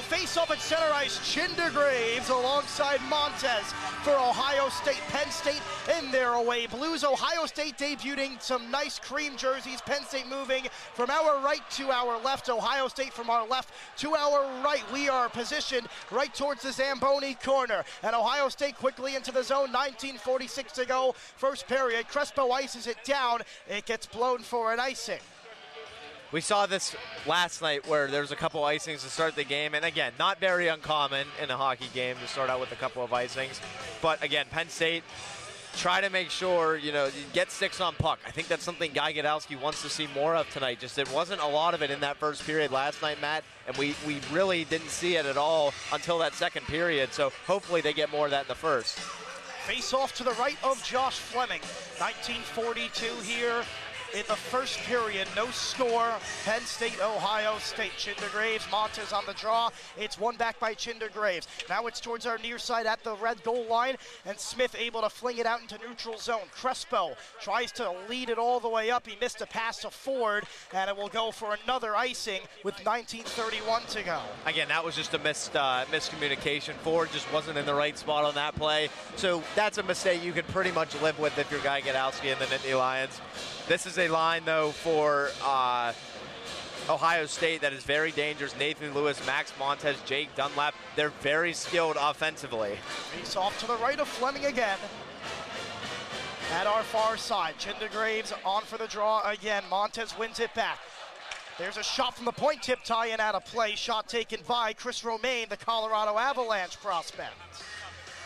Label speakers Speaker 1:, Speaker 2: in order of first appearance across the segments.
Speaker 1: face-off at center ice. Chindergraves alongside Montez for Ohio State. Penn State in their away blues. Ohio State debuting some nice cream jerseys. Penn State moving from our right to our left. Ohio State from our left to our right. We are positioned right towards the Zamboni corner. And Ohio State quickly into the zone. 19:46 to go. First period. Crespo ices it down. It gets blown for an icing.
Speaker 2: We saw this last night where there was a couple icings to start the game. And again, not very uncommon in a hockey game to start out with a couple of icings. But again, Penn State try to make sure, you get sticks on puck. I think that's something Guy Gadowski wants to see more of tonight. Just there wasn't a lot of it in that first period last night, Matt, and we really didn't see it at all until that second period. So hopefully they get more of that in the first.
Speaker 1: Face off to the right of Josh Fleming. 19:42 here in the first period. No score. Penn State, Ohio State. Chindergraves, Montez on the draw. It's one back by Chindergraves. Now it's towards our near side at the red goal line, and Smith able to fling it out into neutral zone. Crespo tries to lead it all the way up. He missed a pass to Ford, and it will go for another icing with 19:31 to go.
Speaker 2: Again, that was just a miscommunication. Ford just wasn't in the right spot on that play. So that's a mistake you could pretty much live with if you're Guy Gadowski and the Nittany Lions. This is a line, though, for Ohio State that is very dangerous. Nathan Lewis, Max Montez, Jake Dunlap. They're very skilled offensively.
Speaker 1: Face off to the right of Fleming again. At our far side, Chindergraves on for the draw again. Montez wins it back. There's a shot from the point, tip tie-in out of play. Shot taken by Chris Romaine, the Colorado Avalanche prospect.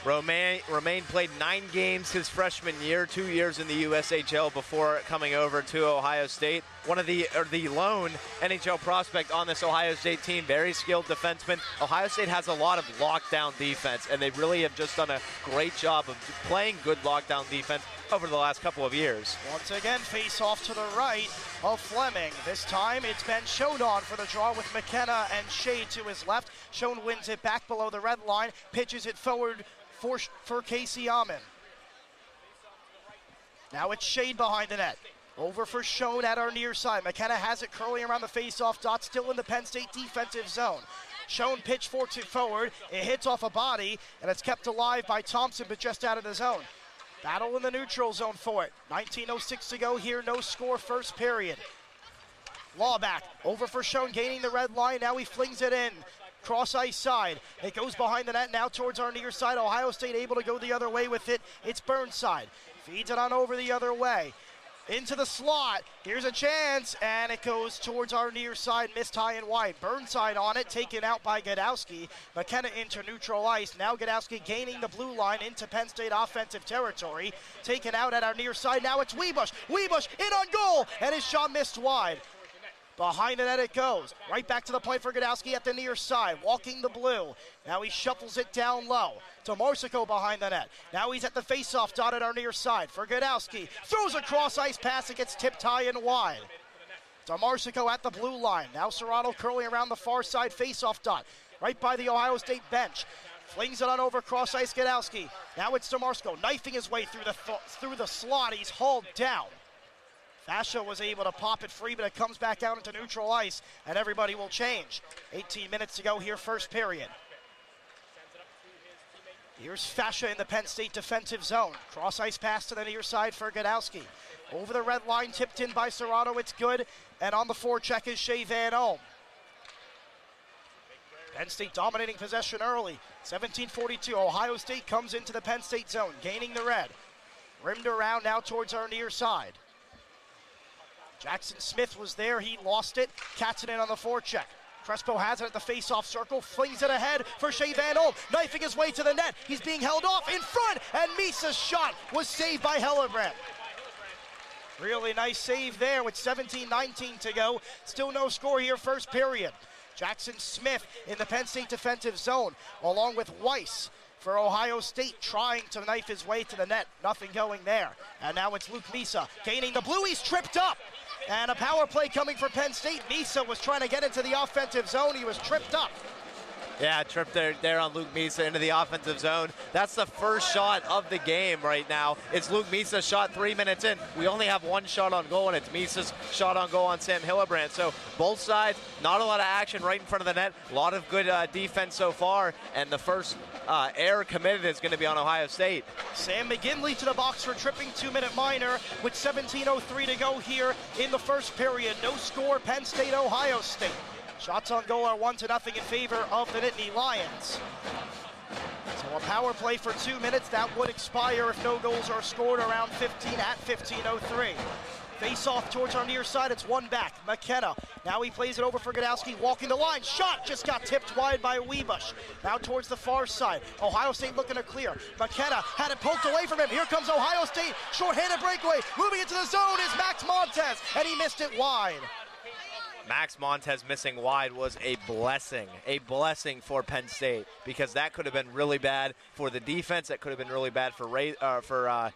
Speaker 2: Romaine played 9 games his freshman year, 2 years in the USHL before coming over to Ohio State. One of the lone NHL prospect on this Ohio State team, very skilled defenseman. Ohio State has a lot of lockdown defense, and they really have just done a great job of playing good lockdown defense over the last couple of years.
Speaker 1: Once again, face off to the right of Fleming. This time it's been Schoen on for the draw with McKenna and Shea to his left. Schoen wins it back below the red line, pitches it forward for Casey Amon. Now it's Shade behind the net. Over for Schoen at our near side. McKenna has it curling around the face-off dot, still in the Penn State defensive zone. Schoen pitch forward. It hits off a body, and it's kept alive by Thompson, but just out of the zone. Battle in the neutral zone for it. 19:06 to go here, no score, first period. Law back, over for Schoen, gaining the red line. Now he flings it in. Cross ice side. It goes behind the net now towards our near side. Ohio State able to go the other way with it. It's Burnside. Feeds it on over the other way. Into the slot. Here's a chance, and it goes towards our near side. Missed high and wide. Burnside on it, taken out by Gadowski. McKenna into neutral ice. Now Gadowski gaining the blue line into Penn State offensive territory. Taken out at our near side. Now it's Webush. Webush in on goal, and his shot missed wide. Behind the net it goes. Right back to the point for Gadowski at the near side. Walking the blue. Now he shuffles it down low to Marsico behind the net. Now he's at the face-off dot at our near side for Gadowski. Throws a cross-ice pass. It gets tipped high and wide. To Marsico at the blue line. Now Serrato curling around the far side face-off dot. Right by the Ohio State bench. Flings it on over cross-ice Gadowski. Now it's to Marsico. Knifing his way through the slot. He's hauled down. Fascia was able to pop it free, but it comes back out into neutral ice, and everybody will change. 18 minutes to go here, first period. Here's Fascia in the Penn State defensive zone. Cross-ice pass to the near side for Gadowski. Over the red line, tipped in by Serrato, it's good, and on the forecheck is Shea Van Olm. Penn State dominating possession early. 17:42, Ohio State comes into the Penn State zone, gaining the red. Rimmed around now towards our near side. Jackson Smith was there, he lost it. Cats it in on the forecheck. Crespo has it at the face-off circle, flings it ahead for Shea Van Olm, knifing his way to the net. He's being held off in front, and Misa's shot was saved by Hellebrand. Really nice save there with 17:19 to go. Still no score here, first period. Jackson Smith in the Penn State defensive zone, along with Weiss for Ohio State, trying to knife his way to the net. Nothing going there. And now it's Luke Misa gaining the blue. He's tripped up. And a power play coming for Penn State. Misa was trying to get into the offensive zone. He was tripped up.
Speaker 2: Yeah, trip there on Luke Misa into the offensive zone. That's the first shot of the game right now. It's Luke Misa's shot 3 minutes in. We only have one shot on goal, and it's Misa's shot on goal on Sam Hillebrand. So both sides, not a lot of action right in front of the net. A lot of good defense so far, and the first error committed is going to be on Ohio State.
Speaker 1: Sam McGinley to the box for tripping 2-minute minor with 17:03 to go here in the first period. No score, Penn State, Ohio State. Shots on goal are 1-0 in favor of the Nittany Lions. So a power play for 2 minutes. That would expire if no goals are scored around 15 at 15:03. Face off towards our near side. It's one back. McKenna. Now he plays it over for Godowski. Walking the line. Shot just got tipped wide by Webush. Now towards the far side. Ohio State looking to clear. McKenna had it poked away from him. Here comes Ohio State. Short-handed breakaway. Moving into the zone is Max Montez, and he missed it wide.
Speaker 2: Max Montez missing wide was a blessing for Penn State, because that could have been really bad for the defense. That could have been really bad for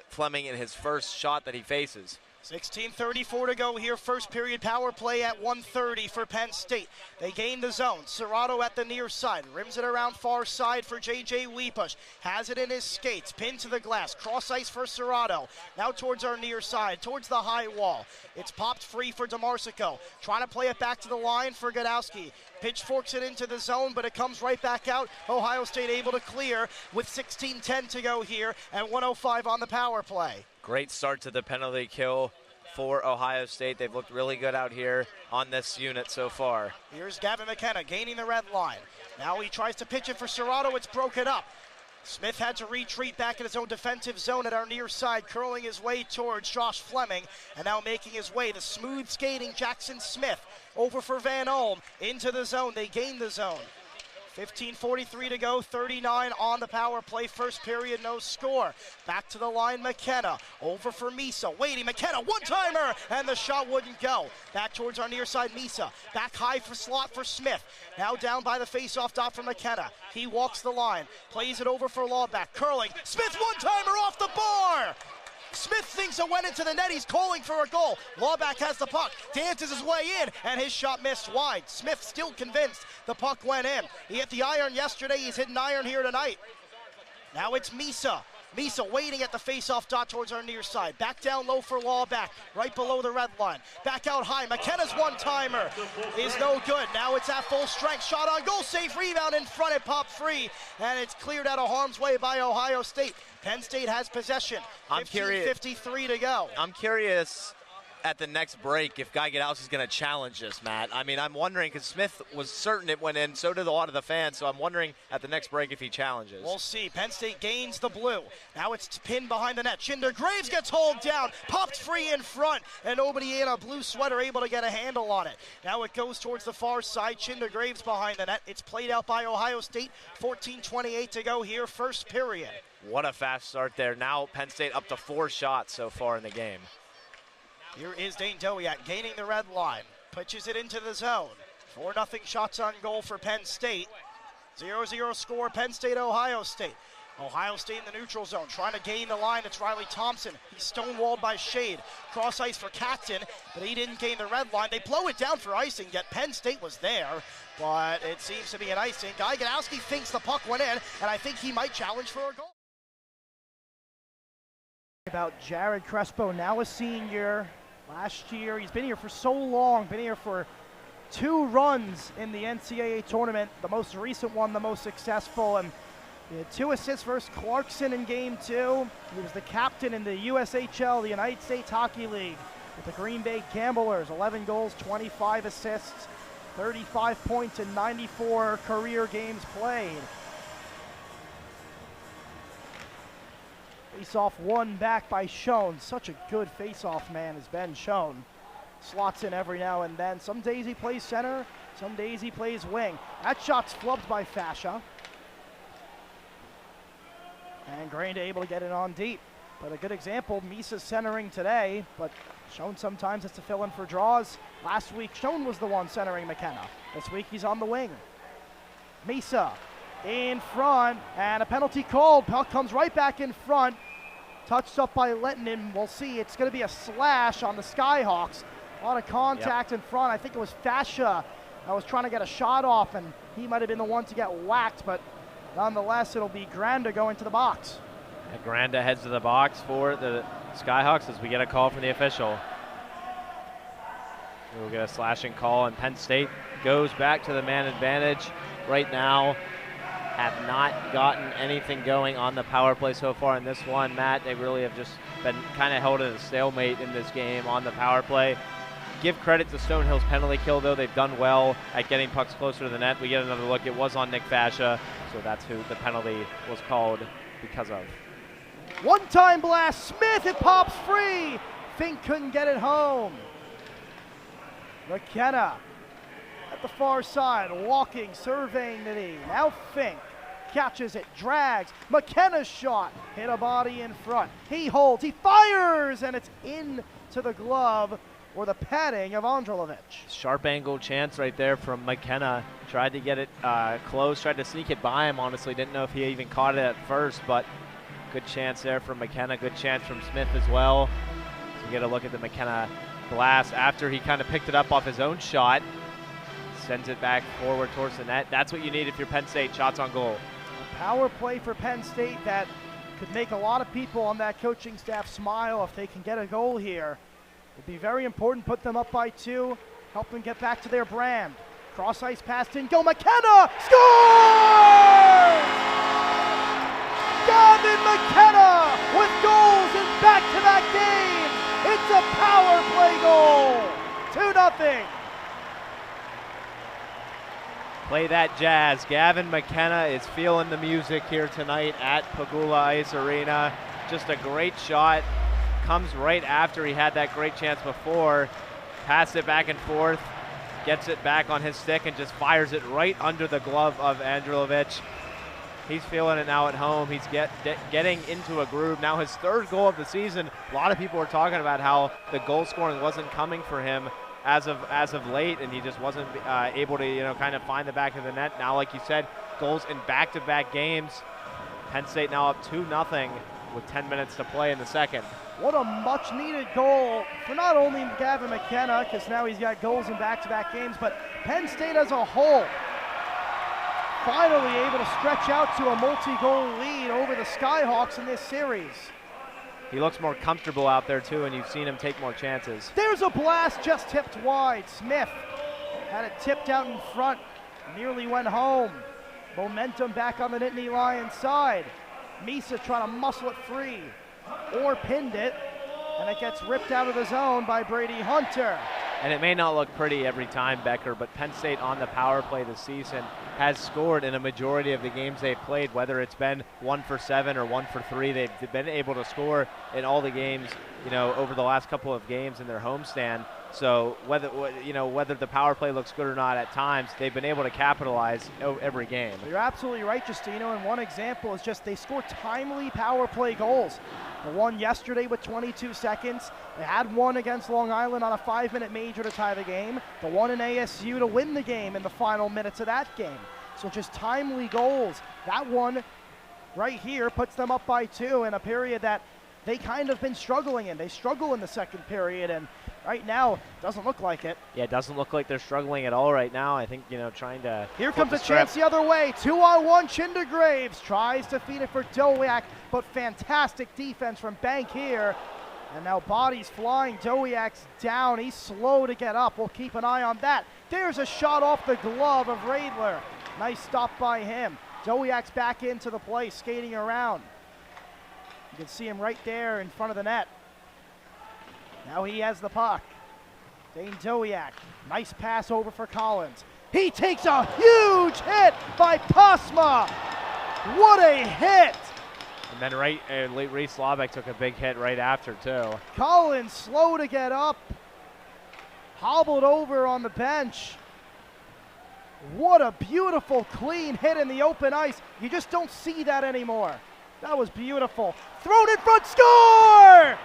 Speaker 2: Fleming in his first shot that he faces.
Speaker 1: 16:34 to go here. First period power play at 1:30 for Penn State. They gain the zone. Serrato at the near side. Rims it around far side for J.J. Weepush. Has it in his skates. Pinned to the glass. Cross ice for Serrato. Now towards our near side. Towards the high wall. It's popped free for DeMarsico. Trying to play it back to the line for Godowski. Pitchforks it into the zone, but it comes right back out. Ohio State able to clear with 16:10 to go here and 1:05 on the power play.
Speaker 2: Great start to the penalty kill for Ohio State. They've looked really good out here on this unit so far.
Speaker 1: Here's Gavin McKenna gaining the red line. Now he tries to pitch it for Serrato. It's broken up. Smith had to retreat back in his own defensive zone at our near side, curling his way towards Josh Fleming, and now making his way, the smooth skating Jackson Smith over for Van Olm into the zone. They gain the zone. 15:43 to go, 39 on the power play. First period, no score. Back to the line, McKenna. Over for Misa. Waiting, McKenna, one-timer, and the shot wouldn't go. Back towards our near side, Misa. Back high for slot for Smith. Now down by the face-off dot for McKenna. He walks the line, plays it over for Lawback. Curling, Smith, one-timer off the bar! Smith thinks it went into the net. He's calling for a goal. Lawback has the puck, dances his way in, and his shot missed wide. Smith still convinced the puck went in. He hit the iron yesterday. He's hitting iron here tonight. Now it's Misa. Misa waiting at the face-off dot towards our near side. Back down low for Lawback, right below the red line. Back out high. McKenna's one-timer is no good. Now it's at full strength. Shot on goal, safe rebound in front. It popped free, and it's cleared out of harm's way by Ohio State. Penn State has possession. 15:53 to go.
Speaker 2: I'm curious at the next break if Guy Godowski's going to challenge this, Matt. I mean, I'm wondering, because Smith was certain it went in, so did a lot of the fans, so I'm wondering at the next break if he challenges.
Speaker 1: We'll see. Penn State gains the blue. Now it's pinned behind the net. Chinder Graves gets hauled down, popped free in front, and nobody in a blue sweater able to get a handle on it. Now it goes towards the far side. Chinder Graves behind the net. It's played out by Ohio State. 14:28 to go here, first period.
Speaker 2: What a fast start there. Now Penn State up to 4 shots so far in the game.
Speaker 1: Here is Dane Dowiak gaining the red line. Pitches it into the zone. 4-0 shots on goal for Penn State. 0-0 score, Penn State, Ohio State. Ohio State in the neutral zone, trying to gain the line. It's Riley Thompson. He's stonewalled by Shade. Cross ice for Catton, but he didn't gain the red line. They blow it down for icing, yet Penn State was there, but it seems to be an icing. Guy Godowski thinks the puck went in, and I think he might challenge for a goal. About Jared Crespo, now a senior. Last year, he's been here for so long, been here for 2 runs in the NCAA tournament, the most recent one, the most successful, and he had 2 assists versus Clarkson in game 2. He was the captain in the USHL, the United States Hockey League, with the Green Bay Gamblers. 11 goals, 25 assists, 35 points in 94 career games played. Face-off won back by Schoen. Such a good face-off man has been Schoen. Slots in every now and then. Some days he plays center, some days he plays wing. That shot's flubbed by Fascia. And Granda able to get it on deep. But a good example, Misa's centering today, but Schoen sometimes has to fill in for draws. Last week, Schoen was the one centering McKenna. This week, he's on the wing. Misa in front, and a penalty called. Puck comes right back in front. Touched up by Lettinen. We'll see. It's going to be a slash on the Skyhawks. A lot of contact in front. I think it was Fascia that was trying to get a shot off, and he might have been the one to get whacked, but nonetheless, it'll be Granda going to the box.
Speaker 3: And Granda heads to the box for the Skyhawks as we get a call from the official. We'll get a slashing call, and Penn State goes back to the man advantage right now. Have not gotten anything going on the power play so far in this one. Matt, they really have just been kind of held at a stalemate in this game on the power play. Give credit to Stonehill's penalty kill, though. They've done well at getting pucks closer to the net. We get another look. It was on Nick Fascia, so that's who the penalty was called because of.
Speaker 1: One-time blast. Smith, it pops free. Fink couldn't get it home. McKenna at the far side, walking, surveying the knee. Now Fink catches it, drags. McKenna's shot hit a body in front. He holds, he fires, and it's into the glove or the padding of Andrilovic.
Speaker 3: Sharp angle chance right there from McKenna. Tried to get it close, tried to sneak it by him. Honestly, didn't know if he even caught it at first, but good chance there from McKenna. Good chance from Smith as well. So we get a look at the McKenna blast after he kind of picked it up off his own shot. Sends it back forward towards the net. That's what you need if you're Penn State. Shots on goal.
Speaker 1: A power play for Penn State that could make a lot of people on that coaching staff smile if they can get a goal here. It'd be very important. Put them up by 2. Help them get back to their brand. Cross ice pass in. Go McKenna! Scores! Gavin McKenna with goals in back-to-back games. It's a power play goal. 2-0.
Speaker 3: Play that jazz. Gavin McKenna is feeling the music here tonight at Pagula Ice Arena. Just a great shot. Comes right after he had that great chance before. Passed it back and forth. Gets it back on his stick and just fires it right under the glove of Andrilovic. He's feeling it now at home. He's getting into a groove. Now his 3rd goal of the season. A lot of people were talking about how the goal scoring wasn't coming for him as of late, and he just wasn't able to, kind of find the back of the net. Now, like you said, goals in back-to-back games. Penn State now up 2-0 with 10 minutes to play in the second.
Speaker 1: What a much-needed goal for not only Gavin McKenna, because now he's got goals in back-to-back games, but Penn State as a whole. Finally able to stretch out to a multi-goal lead over the Skyhawks in this series.
Speaker 3: He looks more comfortable out there, too, and you've seen him take more chances.
Speaker 1: There's a blast just tipped wide. Smith had it tipped out in front, nearly went home. Momentum back on the Nittany Lions side. Misa trying to muscle it free, or pinned it, and it gets ripped out of the zone by Brady Hunter.
Speaker 3: And it may not look pretty every time, Becker, but Penn State on the power play this season has scored in a majority of the games they've played, whether it's been 1 for 7 or 1 for 3. They've been able to score in all the games, over the last couple of games in their homestand. So whether the power play looks good or not at times, they've been able to capitalize every game.
Speaker 1: You're absolutely right, Justino, and one example is just they score timely power play goals. The one yesterday with 22 seconds. They had one against Long Island on a 5-minute major to tie the game. The one in ASU to win the game in the final minutes of that game. So just timely goals. That one right here puts them up by 2 in a period that they kind of been struggling in. They struggle in the second period, and right now, doesn't look like it.
Speaker 3: Yeah, it doesn't look like they're struggling at all right now. I think, trying to...
Speaker 1: Here comes a chance the other way. 2-on-1, Chindergraves tries to feed it for Dowiak, but fantastic defense from Bank here. And now bodies flying. Dowiak's down. He's slow to get up. We'll keep an eye on that. There's a shot off the glove of Radler. Nice stop by him. Dowiak's back into the play, skating around. You can see him right there in front of the net. Now he has the puck. Dane Dowiak, nice pass over for Collins. He takes a huge hit by Posma. What a hit!
Speaker 3: And then Ray Slavic took a big hit right after, too.
Speaker 1: Collins slow to get up. Hobbled over on the bench. What a beautiful, clean hit in the open ice. You just don't see that anymore. That was beautiful. Thrown in front, score!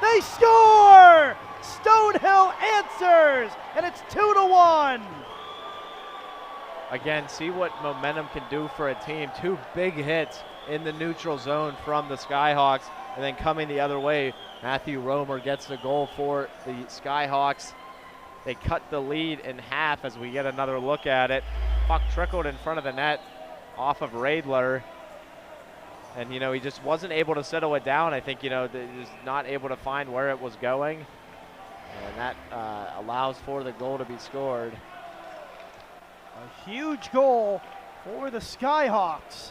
Speaker 1: They score! Stonehill answers, and it's 2-1.
Speaker 3: Again, see what momentum can do for a team. 2 big hits in the neutral zone from the Skyhawks, and then coming the other way, Matthew Romer gets the goal for the Skyhawks. They cut the lead in half as we get another look at it. puck trickled in front of the net off of Radler. And, you know, he just wasn't able to settle it down. I think, you know, just not able to find where it was going. And that allows for the goal to be scored.
Speaker 1: A huge goal for the Skyhawks.